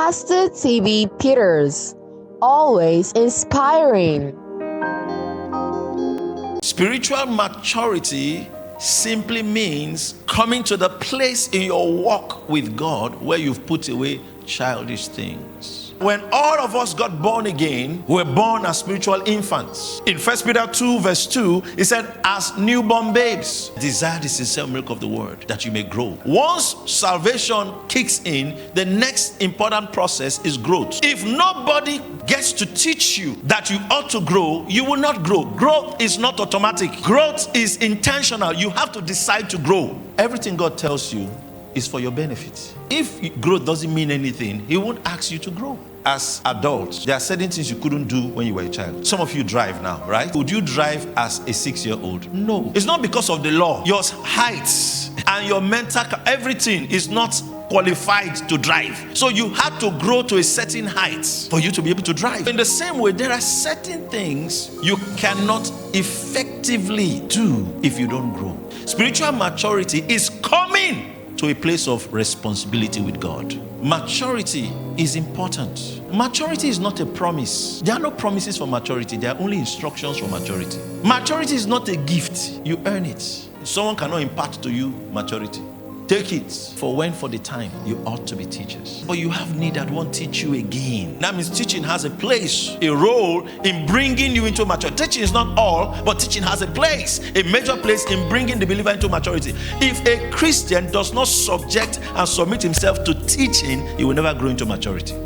Pastor Tibi Peters, always inspiring. Spiritual maturity simply means coming to the place in your walk with God where you've put away childish things. When all of us got born again, we were born as spiritual infants. In 1 Peter 2 verse 2, it said, as newborn babes, desire the sincere milk of the word, that you may grow. Once salvation kicks in, the next important process is growth. If nobody gets to teach you that you ought to grow, you will not grow. Growth is not automatic. Growth is intentional. You have to decide to grow. Everything God tells you is for your benefit. If growth doesn't mean anything, He won't ask you to grow. As adults, there are certain things you couldn't do when you were a child. Some of you drive now, right? Would you drive as a 6-year-old? No. It's not because of the law. Your height and your mental, everything is not qualified to drive. So you have to grow to a certain height for you to be able to drive. In the same way, there are certain things you cannot effectively do if you don't grow. Spiritual maturity is coming to a place of responsibility with God. Maturity is important. Maturity is not a promise. There are no promises for maturity. There are only instructions for maturity. Maturity is not a gift. You earn it. Someone cannot impart to you maturity. Take it for the time you ought to be teachers. But you have need that won't teach you again. That means teaching has a place, a role in bringing you into maturity. Teaching is not all, but teaching has a place, a major place in bringing the believer into maturity. If a Christian does not subject and submit himself to teaching, he will never grow into maturity.